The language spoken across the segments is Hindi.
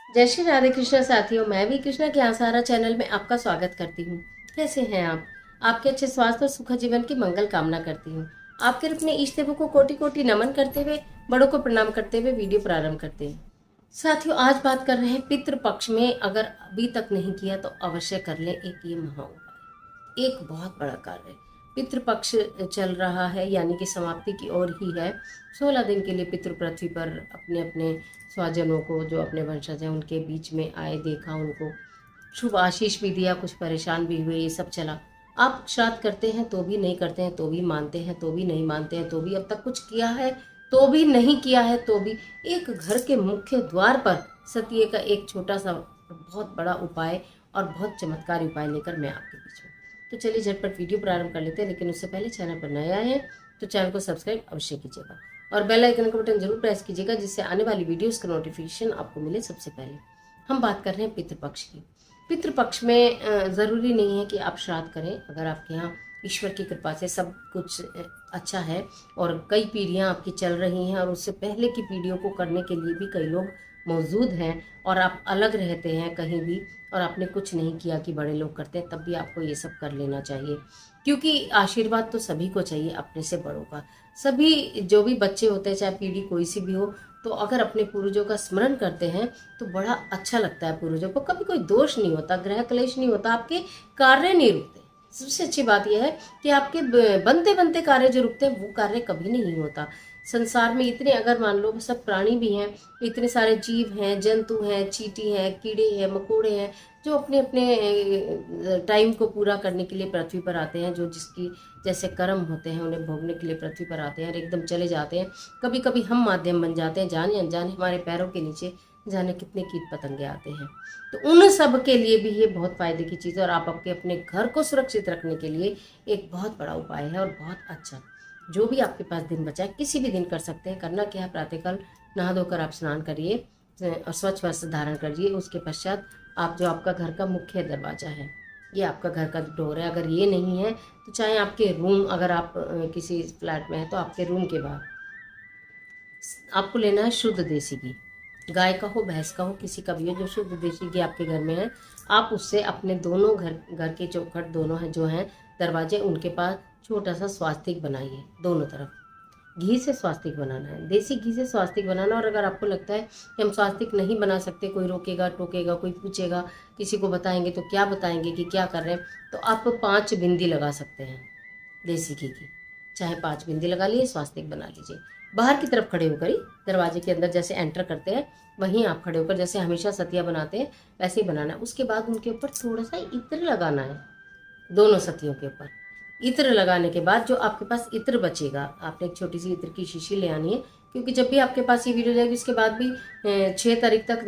जय श्री राधे कृष्णा साथियों, मैं भी कृष्णा के आसारा चैनल में आपका स्वागत करती हूँ। कैसे हैं आप? आपके अच्छे स्वास्थ्य और सुखद जीवन की मंगल कामना करती हूँ। आपके अपने इष्ट देवों को कोटि कोटि नमन करते हुए, बड़ों को प्रणाम करते हुए वीडियो प्रारंभ करते हैं। साथियों, आज बात कर रहे हैं पितृपक्ष में। अगर अभी तक नहीं किया तो अवश्य कर लें एक ये महा उपाय। एक बहुत बड़ा कार्य। पितृपक्ष चल रहा है, यानी कि समाप्ति की ओर ही है। 16 दिन के लिए पितृ पृथ्वी पर अपने अपने स्वजनों को, जो अपने वंशज हैं उनके बीच में आए, देखा, उनको शुभ आशीष भी दिया, कुछ परेशान भी हुए, ये सब चला। आप श्राद्ध करते हैं तो भी, नहीं करते हैं तो भी, मानते हैं तो भी, नहीं मानते हैं तो भी, अब तक कुछ किया है तो भी, नहीं किया है तो भी, एक घर के मुख्य द्वार पर सत्य का एक छोटा सा बहुत बड़ा उपाय और बहुत चमत्कारी उपाय लेकर मैं आपके बीच में। तो चलिए झटपट वीडियो प्रारंभ कर लेते हैं, लेकिन उससे पहले चैनल पर नया है तो चैनल को सब्सक्राइब अवश्य कीजिएगा और बेल आइकन का बटन जरूर प्रेस कीजिएगा, जिससे आने वाली वीडियोस का नोटिफिकेशन आपको मिले सबसे पहले। हम बात कर रहे हैं पितृपक्ष की। पितृपक्ष में ज़रूरी नहीं है कि आप श्राद्ध करें। अगर आपके यहाँ ईश्वर की कृपा से सब कुछ अच्छा है और कई पीढ़ियाँ आपकी चल रही हैं और उससे पहले की पीढ़ियों को करने के लिए भी कई लोग मौजूद हैं, और आप अलग रहते हैं कहीं भी और आपने कुछ नहीं किया कि बड़े लोग करते हैं, तब भी आपको ये सब कर लेना चाहिए। क्योंकि आशीर्वाद तो सभी को चाहिए, अपने से बड़ों का। सभी जो भी बच्चे होते हैं, चाहे पीढ़ी कोई सी भी हो, तो अगर अपने पूर्वजों का स्मरण करते हैं तो बड़ा अच्छा लगता है। पूर्वजों को कभी कोई दोष नहीं होता, ग्रह क्लेश नहीं होता, आपके कार्य नहीं रुकते। सबसे अच्छी बात यह है कि आपके बनते बनते कार्य जो रुकते हैं वो कार्य कभी नहीं होता। संसार में इतने, अगर मान लो सब प्राणी भी हैं, इतने सारे जीव हैं, जंतु हैं, चींटी हैं, कीड़े हैं, मकोड़े हैं, जो अपने अपने टाइम को पूरा करने के लिए पृथ्वी पर आते हैं, जो जिसकी जैसे कर्म होते हैं उन्हें भोगने के लिए पृथ्वी पर आते हैं और एकदम चले जाते हैं। कभी कभी हम माध्यम बन जाते हैं, जाने अनजाने हमारे पैरों के नीचे जाने कितने कीट पतंगे आते हैं। तो उन सब के लिए भी ये बहुत फायदे की चीज़ है और आप आपके अपने घर को सुरक्षित रखने के लिए एक बहुत बड़ा उपाय है और बहुत अच्छा। जो भी आपके पास दिन बचा है, किसी भी दिन कर सकते हैं। करना क्या है, प्रातःकाल नहा धोकर आप स्नान करिए और स्वच्छ वस्त्र धारण करिए। उसके पश्चात आप जो आपका घर का मुख्य दरवाजा है, ये आपका घर का डोर है, अगर ये नहीं है तो चाहे आपके रूम, अगर आप किसी फ्लैट में हैं तो आपके रूम के बाहर आपको लेना है शुद्ध देसी घी। गाय का हो, भैंस का हो, किसी का भी हो, जो शुद्ध देसी घी आपके घर में है, आप उससे अपने दोनों घर के चौखट दोनों हैं जो हैं दरवाजे, उनके पास छोटा सा स्वास्तिक बनाइए। दोनों तरफ घी से स्वास्तिक बनाना है, देसी घी से स्वास्तिक बनाना। और अगर आपको लगता है कि हम स्वास्तिक नहीं बना सकते, कोई रोकेगा टोकेगा, कोई पूछेगा, किसी को बताएंगे तो क्या बताएंगे कि क्या कर रहे हैं, तो आप 5 बिंदी लगा सकते हैं देसी घी की। चाहे 5 बिंदी लगा लिए, स्वास्तिक बना लीजिए। बाहर की तरफ खड़े होकर ही, दरवाजे के अंदर जैसे एंटर करते हैं वहीं आप खड़े होकर, जैसे हमेशा सतिया बनाते हैं वैसे ही बनाना है। उसके बाद उनके ऊपर थोड़ा सा इत्र लगाना है, दोनों सतियों के ऊपर। इत्र लगाने के बाद जो आपके पास इत्र बचेगा, आपने एक छोटी सी इत्र की शीशी ले आनी है, क्योंकि जब भी आपके पास ये वीडियो जाएगी उसके बाद भी 6 तारीख तक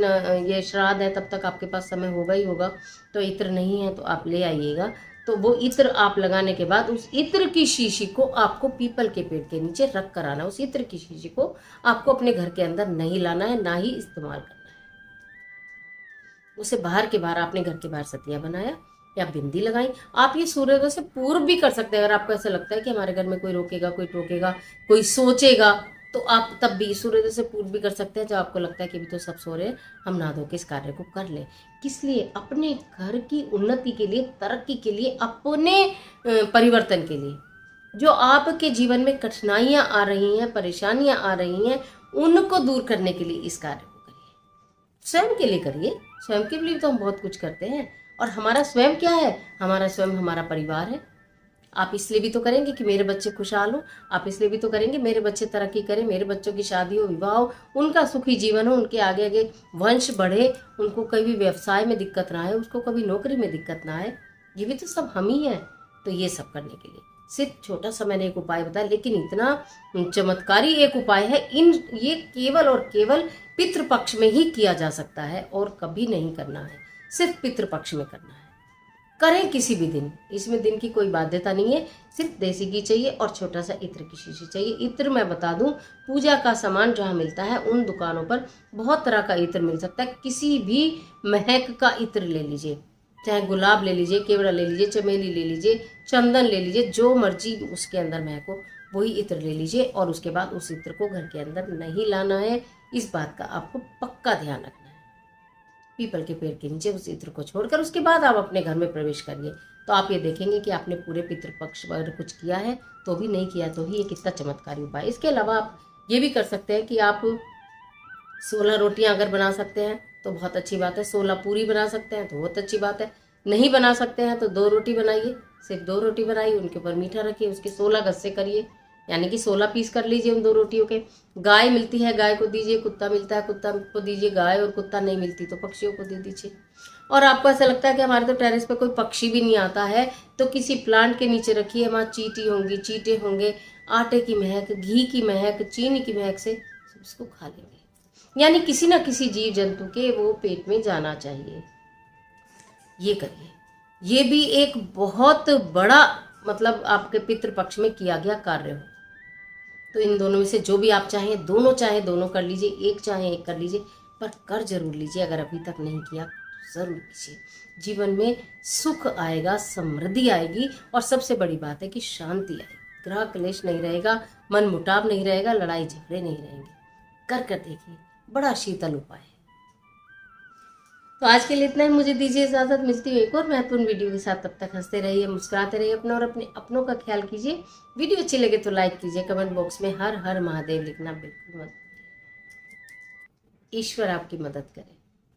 ये श्राद्ध है, तब तक आपके पास समय होगा ही होगा। तो इत्र नहीं है तो आप ले आइएगा। तो वो इत्र आप लगाने के बाद उस इत्र की शीशी को आपको पीपल के पेड़ के नीचे रख कर आना। उस इत्र की शीशी को आपको अपने घर के अंदर नहीं लाना है, ना ही इस्तेमाल करना है। उसे बाहर के बाहर, आपने घर के बाहर सतिया बनाया या बिंदी लगाई। आप ये सूर्योदय से पूर्व भी कर सकते हैं। अगर आपको ऐसा लगता है कि हमारे घर में कोई रोकेगा, कोई टोकेगा, कोई सोचेगा, तो आप तब भी सूर्योदय से पूर्व भी कर सकते हैं। जब आपको लगता है कि अभी तो सब सो रहे हैं, हम नहा धो के इस कार्य को कर लें। किस लिए? अपने घर की उन्नति के लिए, तरक्की के लिए, अपने परिवर्तन के लिए। जो आपके जीवन में कठिनाइयां आ रही हैं, परेशानियां आ रही हैं, उनको दूर करने के लिए इस कार्य को करिए। स्वयं के लिए करिए। स्वयं के लिए तो हम बहुत कुछ करते हैं। और हमारा स्वयं क्या है? हमारा स्वयं हमारा परिवार है। आप इसलिए भी तो करेंगे कि मेरे बच्चे खुशहाल हो, आप इसलिए भी तो करेंगे मेरे बच्चे तरक्की करें, मेरे बच्चों की शादी हो, विवाह हो, उनका सुखी जीवन हो, उनके आगे आगे वंश बढ़े, उनको कभी व्यवसाय में दिक्कत ना आए, उसको कभी नौकरी में दिक्कत ना आए। ये भी तो सब हम ही हैं। तो ये सब करने के लिए सिर्फ छोटा सा मैंने एक उपाय बताया, लेकिन इतना चमत्कारी एक उपाय है। ये केवल और केवल पितृपक्ष में ही किया जा सकता है और कभी नहीं करना है, सिर्फ पितृपक्ष में करना है। करें किसी भी दिन, इसमें दिन की कोई बाध्यता नहीं है। सिर्फ देसी घी चाहिए और छोटा सा इत्र की शीशी चाहिए। इत्र मैं बता दूं, पूजा का सामान जहाँ मिलता है उन दुकानों पर बहुत तरह का इत्र मिल सकता है। किसी भी महक का इत्र ले लीजिए, चाहे गुलाब ले लीजिए, केवड़ा ले लीजिए, चमेली ले लीजिए, चंदन ले लीजिए, जो मर्जी उसके अंदर महक हो वही इत्र ले लीजिए। और उसके बाद उस इत्र को घर के अंदर नहीं लाना है, इस बात का आपको पक्का ध्यान रखना है। पीपल के पेड़ के नीचे उस इत्र को छोड़कर उसके बाद आप अपने घर में प्रवेश करिए। तो आप ये देखेंगे कि आपने पूरे पितृपक्ष पर कुछ किया है तो भी नहीं किया तो ही ये कितना चमत्कारी उपाय। इसके अलावा आप ये भी कर सकते हैं कि आप 16 रोटियां अगर बना सकते हैं तो बहुत अच्छी बात है, 16 पूरी बना सकते हैं तो बहुत अच्छी बात है। नहीं बना सकते हैं तो 2 रोटी बनाइए, सिर्फ 2 रोटी बनाइए, उनके ऊपर मीठा रखिए, उसके 16 गस्से करिए, यानी कि 16 पीस कर लीजिए उन 2 रोटियों के। गाय मिलती है गाय को दीजिए, कुत्ता मिलता है कुत्ता को दीजिए, गाय और कुत्ता नहीं मिलती तो पक्षियों को दे दीजिए। और आपको ऐसा लगता है कि हमारे तो टेरेस पे कोई पक्षी भी नहीं आता है तो किसी प्लांट के नीचे रखिए, वहाँ चींटी होंगी, चींटे होंगे, आटे की महक, घी की महक, चीनी की महक से उसको खा लेंगे। यानी किसी ना किसी जीव जंतु के वो पेट में जाना चाहिए। ये करिए, ये भी एक बहुत बड़ा मतलब आपके पितृपक्ष में किया गया कार्य हो। तो इन दोनों में से जो भी आप चाहें, दोनों कर लीजिए, एक चाहें एक कर लीजिए, पर कर जरूर लीजिए। अगर अभी तक नहीं किया तो जरूर कीजिए। जीवन में सुख आएगा, समृद्धि आएगी और सबसे बड़ी बात है कि शांति आएगी, ग्रह क्लेश नहीं रहेगा, मन मुटाव नहीं रहेगा, लड़ाई झगड़े नहीं रहेंगे। कर देखिए, बड़ा शीतल उपाय है। तो आज के लिए इतना ही, मुझे दीजिए इजाजत। मिलती है एक और महत्वपूर्ण वीडियो के साथ। तब तक हंसते रहिए, मुस्कुराते रहिए, अपना और अपने अपनों का ख्याल कीजिए। वीडियो अच्छी लगे तो लाइक कीजिए, कमेंट बॉक्स में हर हर महादेव लिखना बिल्कुल मत भूलिए। ईश्वर आपकी मदद करे।